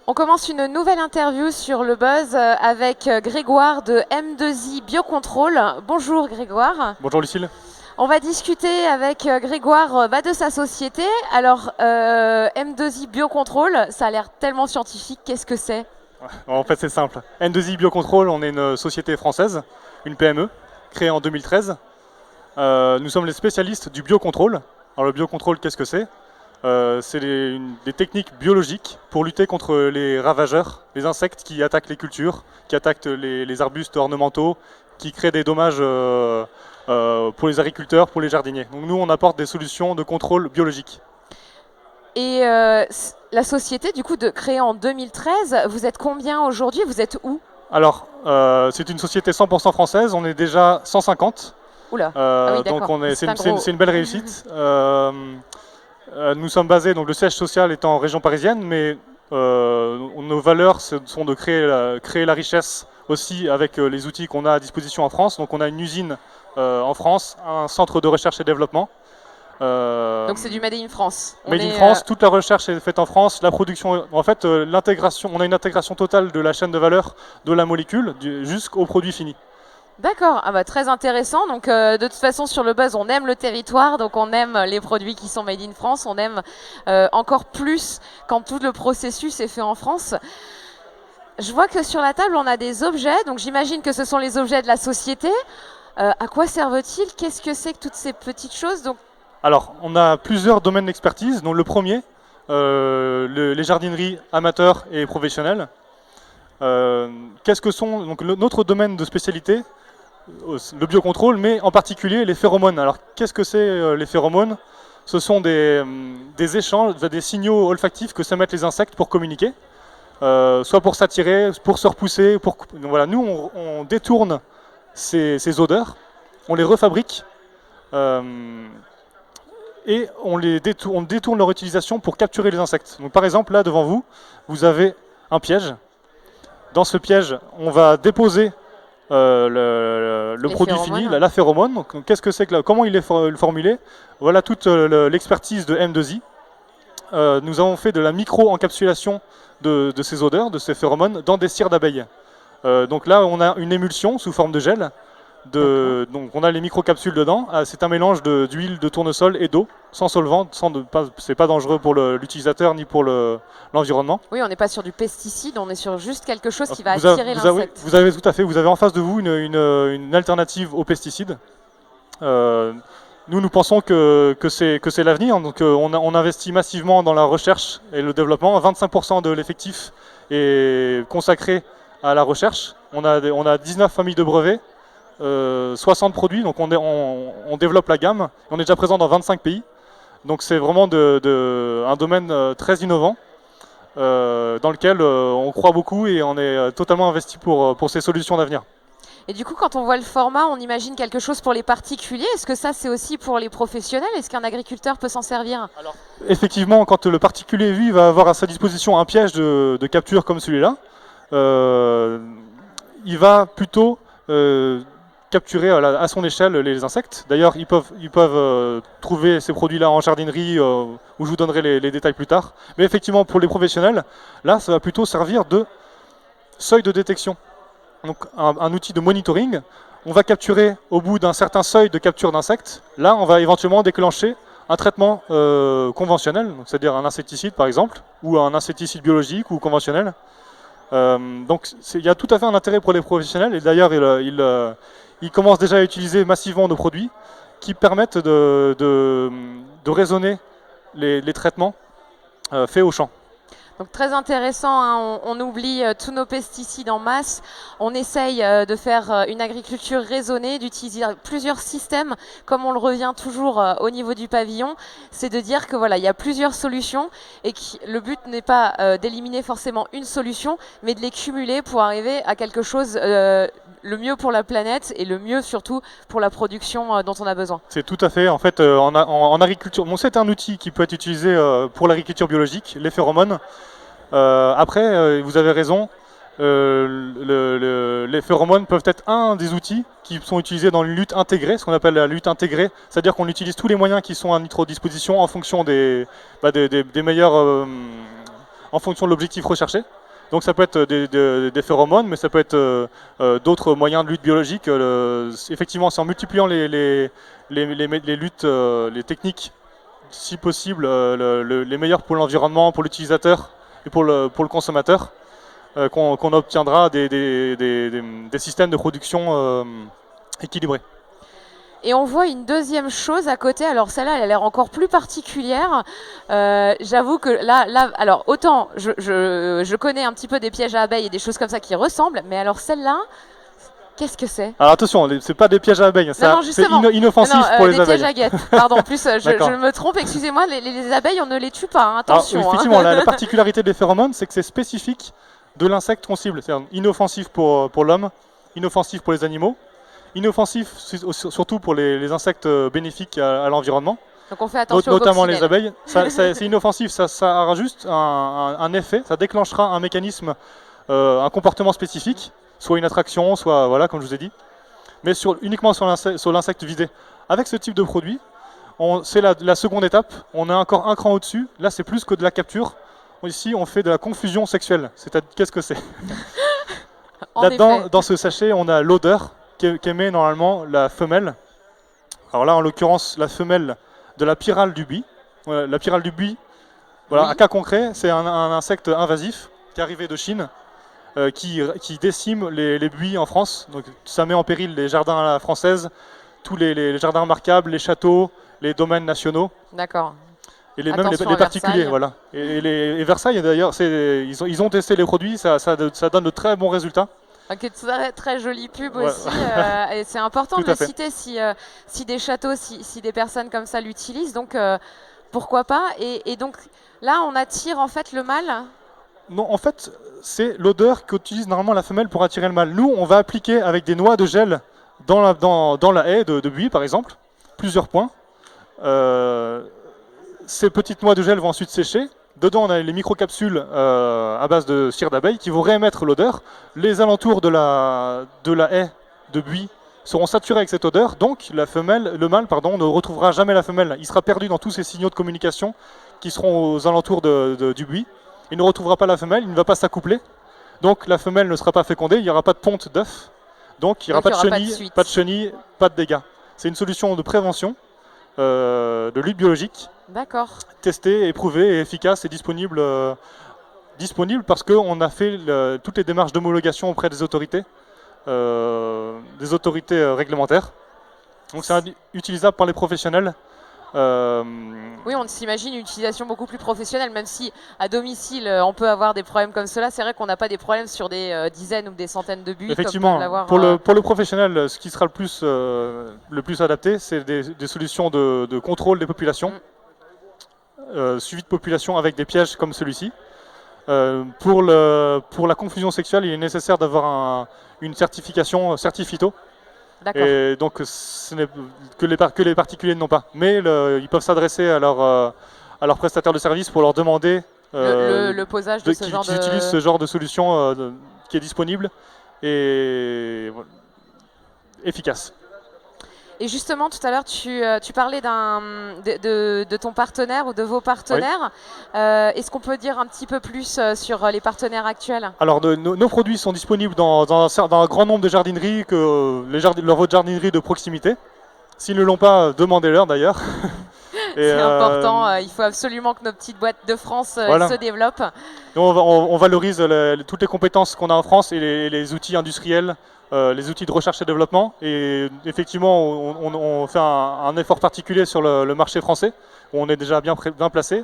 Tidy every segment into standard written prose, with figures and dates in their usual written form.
On commence une nouvelle interview sur le Buzz avec Grégoire de M2I Biocontrôle. Bonjour Grégoire. Bonjour Lucille. On va discuter avec Grégoire de sa société. Alors M2I Biocontrôle, ça a l'air tellement scientifique, qu'est-ce que c'est? En fait c'est simple. M2I Biocontrôle, on est une société française, une PME, créée en 2013. Nous sommes les spécialistes du biocontrôle. Alors le biocontrôle, qu'est-ce que c'est? C'est des techniques biologiques pour lutter contre les ravageurs, les insectes qui attaquent les cultures, qui attaquent les arbustes ornementaux, qui créent des dommages pour les agriculteurs, pour les jardiniers. Donc nous, on apporte des solutions de contrôle biologique. Et la société, du coup, créée en 2013, vous êtes combien aujourd'hui? Vous êtes où? Alors, c'est une société 100% française, on est déjà 150. Oula, ah oui, donc d'accord. c'est une belle réussite. Nous sommes basés, donc le siège social est en région parisienne, mais nos valeurs sont de créer la richesse aussi avec les outils qu'on a à disposition en France. Donc on a une usine en France, un centre de recherche et développement. Donc c'est du Made in France. Made in France, toute la recherche est faite en France, la production, en fait l'intégration, on a une intégration totale de la chaîne de valeur de la molécule jusqu'au produit fini. D'accord, ah bah, très intéressant. Donc de toute façon sur le Buzz, on aime le territoire, donc on aime les produits qui sont made in France, on aime encore plus quand tout le processus est fait en France. Je vois que sur la table, on a des objets, donc j'imagine que ce sont les objets de la société. À quoi servent-ils? Qu'est-ce que c'est que toutes ces petites choses? Donc... Alors, on a plusieurs domaines d'expertise, dont le premier, les jardineries amateurs et professionnelles. Qu'est-ce que sont donc notre domaine de spécialité? Le biocontrôle, mais en particulier les phéromones. Alors qu'est-ce que c'est les phéromones? Ce sont des échanges, des signaux olfactifs que s'émettent les insectes pour communiquer, soit pour s'attirer, pour se repousser. Voilà, nous on détourne ces odeurs, on les refabrique et on détourne leur utilisation pour capturer les insectes. Donc par exemple là devant vous, vous avez un piège. Dans ce piège, on va déposer le produit fini, la phéromone. Qu'est-ce que c'est comment il est formulé? Voilà toute l'expertise de M2I. Nous avons fait de la micro-encapsulation de ces odeurs, de ces phéromones, dans des cires d'abeilles. Donc là, on a une émulsion sous forme de gel. Donc on a les microcapsules dedans. C'est un mélange d'huile de tournesol et d'eau, sans solvant. C'est pas dangereux pour l'utilisateur ni pour l'environnement. Oui, on n'est pas sur du pesticide, on est sur juste quelque chose qui va attirer l'insecte. Vous avez tout à fait. Vous avez en face de vous une alternative aux pesticides. Nous pensons que c'est l'avenir. Donc on investit massivement dans la recherche et le développement. 25% de l'effectif est consacré à la recherche. On a 19 familles de brevets. 60 produits, donc on développe la gamme. On est déjà présent dans 25 pays, donc c'est vraiment un domaine très innovant dans lequel on croit beaucoup et on est totalement investi pour ces solutions d'avenir. Et du coup, quand on voit le format, on imagine quelque chose pour les particuliers. Est-ce que ça, c'est aussi pour les professionnels? Est-ce qu'un agriculteur peut s'en servir? Alors, effectivement, quand le particulier, lui, va avoir à sa disposition un piège de capture comme celui-là, il va plutôt capturer à son échelle les insectes. D'ailleurs, ils peuvent trouver ces produits-là en jardinerie, où je vous donnerai les détails plus tard. Mais effectivement, pour les professionnels, là, ça va plutôt servir de seuil de détection. Donc, un outil de monitoring. On va capturer au bout d'un certain seuil de capture d'insectes. Là, on va éventuellement déclencher un traitement conventionnel, c'est-à-dire un insecticide par exemple, ou un insecticide biologique ou conventionnel. Donc, il y a tout à fait un intérêt pour les professionnels. Et d'ailleurs, ils commencent déjà à utiliser massivement nos produits qui permettent de raisonner les traitements faits au champ. Donc très intéressant, hein, on oublie tous nos pesticides en masse, on essaye de faire une agriculture raisonnée, d'utiliser plusieurs systèmes, comme on le revient toujours au niveau du pavillon, c'est de dire que voilà, il y a plusieurs solutions et que le but n'est pas d'éliminer forcément une solution, mais de les cumuler pour arriver à quelque chose le mieux pour la planète et le mieux surtout pour la production dont on a besoin. C'est tout à fait, en fait, en agriculture, bon, c'est un outil qui peut être utilisé pour l'agriculture biologique, les phéromones. Après, vous avez raison, les phéromones peuvent être un des outils qui sont utilisés dans une lutte intégrée, ce qu'on appelle la lutte intégrée, c'est-à-dire qu'on utilise tous les moyens qui sont à notre disposition en fonction des meilleurs en fonction de l'objectif recherché. Donc ça peut être des phéromones, mais ça peut être d'autres moyens de lutte biologique. Effectivement, c'est en multipliant les luttes, les techniques, si possible, les meilleures pour l'environnement, pour l'utilisateur et pour le consommateur, qu'on obtiendra des systèmes de production équilibrés. Et on voit une deuxième chose à côté. Alors celle-là, elle a l'air encore plus particulière. J'avoue que là, alors autant je connais un petit peu des pièges à abeilles et des choses comme ça qui ressemblent, mais alors celle-là, qu'est-ce que c'est? Alors attention, c'est pas des pièges à abeilles, c'est inoffensif pour les abeilles. Des pièges à guêtres. Pardon, en plus je me trompe, excusez-moi, les abeilles on ne les tue pas, hein, attention. Alors, effectivement, la particularité des phéromones, c'est que c'est spécifique de l'insecte qu'on cible. C'est inoffensif pour l'homme, inoffensif pour les animaux, inoffensif surtout pour les insectes bénéfiques à l'environnement. Donc on fait attention notamment les abeilles. C'est inoffensif, ça aura juste un effet, ça déclenchera un mécanisme, un comportement spécifique, soit une attraction, soit voilà, comme je vous ai dit, mais uniquement sur l'insecte visé. Avec ce type de produit, c'est la seconde étape, on est encore un cran au-dessus. Là, c'est plus que de la capture. Ici, on fait de la confusion sexuelle. Qu'est-ce que c'est? Là-dedans, dans ce sachet, on a l'odeur qu'émet normalement la femelle. Alors là, en l'occurrence, la femelle de la pyrale du buis. La pyrale du buis, voilà, oui. Un cas concret, c'est un insecte invasif qui est arrivé de Chine, qui décime les buis en France. Donc, ça met en péril les jardins à la française, tous les jardins remarquables, les châteaux, les domaines nationaux. D'accord. Et même les particuliers, voilà. Et Versailles, d'ailleurs, ils ont testé les produits, ça donne de très bons résultats. Ok, très jolie pub aussi, et c'est important de le citer si des châteaux, si des personnes comme ça l'utilisent, donc pourquoi pas. Et donc là, on attire en fait le mâle. Non, en fait, c'est l'odeur qu'utilise normalement la femelle pour attirer le mâle. Nous, on va appliquer avec des noix de gel dans la haie de buis, par exemple, plusieurs points. Ces petites noix de gel vont ensuite sécher. Dedans, on a les microcapsules à base de cire d'abeille qui vont réémettre l'odeur. Les alentours de la haie de buis seront saturés avec cette odeur. Donc, le mâle, ne retrouvera jamais la femelle. Il sera perdu dans tous ces signaux de communication qui seront aux alentours du buis. Il ne retrouvera pas la femelle, il ne va pas s'accoupler. Donc, la femelle ne sera pas fécondée, il n'y aura pas de ponte d'œuf. Donc, il n'y aura pas de chenilles, pas de dégâts. C'est une solution de prévention, de lutte biologique. D'accord. Testée, éprouvée et efficace et disponible parce qu'on a fait toutes les démarches d'homologation auprès des autorités réglementaires. Donc c'est utilisable par les professionnels. Oui, on s'imagine une utilisation beaucoup plus professionnelle, même si à domicile on peut avoir des problèmes comme cela. C'est vrai qu'on n'a pas des problèmes sur des dizaines ou des centaines de buis. Effectivement, pour le professionnel, ce qui sera le plus adapté, c'est des solutions de contrôle des populations. Suivi de population avec des pièges comme celui-ci. Pour la confusion sexuelle, il est nécessaire d'avoir une certification Certifito. Et donc, ce n'est que les particuliers n'ont pas. Mais ils peuvent s'adresser à leurs prestataires de services pour leur demander le posage de ce genre qu'ils utilisent ce genre de solution qui est disponible et efficace. Et justement, tout à l'heure, tu parlais de ton partenaire ou de vos partenaires. Oui. Est-ce qu'on peut dire un petit peu plus sur les partenaires actuels? Alors, nos produits sont disponibles dans un grand nombre de jardineries, votre jardinerie de proximité. S'ils ne l'ont pas, demandez-leur d'ailleurs. C'est important, il faut absolument que nos petites boîtes de France se développent. Nous, on valorise toutes les compétences qu'on a en France et les outils industriels, les outils de recherche et développement. Et effectivement, on fait un effort particulier sur le marché français, où on est déjà bien placé.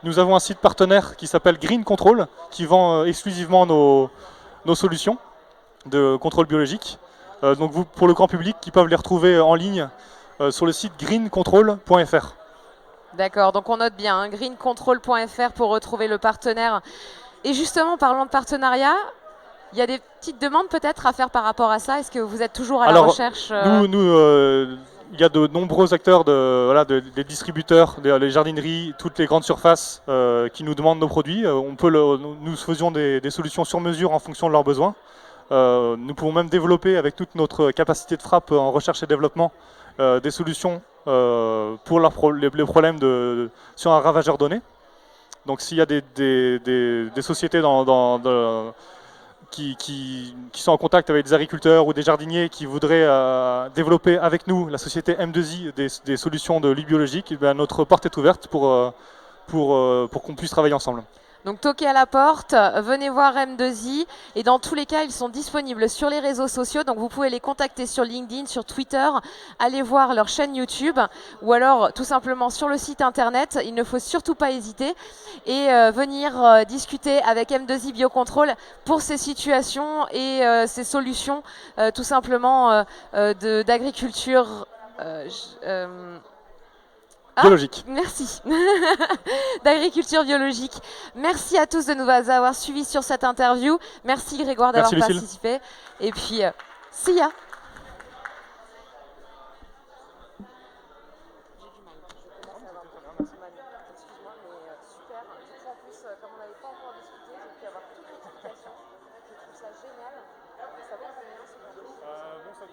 Nous avons un site partenaire qui s'appelle Green Control, qui vend exclusivement nos solutions de contrôle biologique. Donc pour le grand public, qui peuvent les retrouver en ligne sur le site greencontrol.fr. D'accord, donc on note bien, hein, greencontrol.fr pour retrouver le partenaire. Et justement, parlons de partenariat, il y a des petites demandes peut-être à faire par rapport à ça. Est-ce que vous êtes toujours à la recherche il y a de nombreux acteurs, des distributeurs, les jardineries, toutes les grandes surfaces qui nous demandent nos produits. Nous faisons des solutions sur mesure en fonction de leurs besoins. Nous pouvons même développer avec toute notre capacité de frappe en recherche et développement des solutions pour les problèmes sur un ravageur donné. Donc s'il y a des sociétés qui sont en contact avec des agriculteurs ou des jardiniers qui voudraient développer avec nous, la société M2I, des solutions de lutte biologique, eh bien, notre porte est ouverte pour qu'on puisse travailler ensemble. Donc toquez à la porte, venez voir M2I et dans tous les cas ils sont disponibles sur les réseaux sociaux, donc vous pouvez les contacter sur LinkedIn, sur Twitter, aller voir leur chaîne YouTube ou alors tout simplement sur le site internet, il ne faut surtout pas hésiter et venir discuter avec M2I Biocontrôle pour ces situations et ces solutions tout simplement d'agriculture biologique. Merci. D'agriculture biologique. Merci à tous de nous avoir suivis sur cette interview. Merci Grégoire d'avoir participé. Et puis, see ya. Excuse-moi, mais super. Du coup, en plus, comme on n'avait pas encore discuté, j'ai pu avoir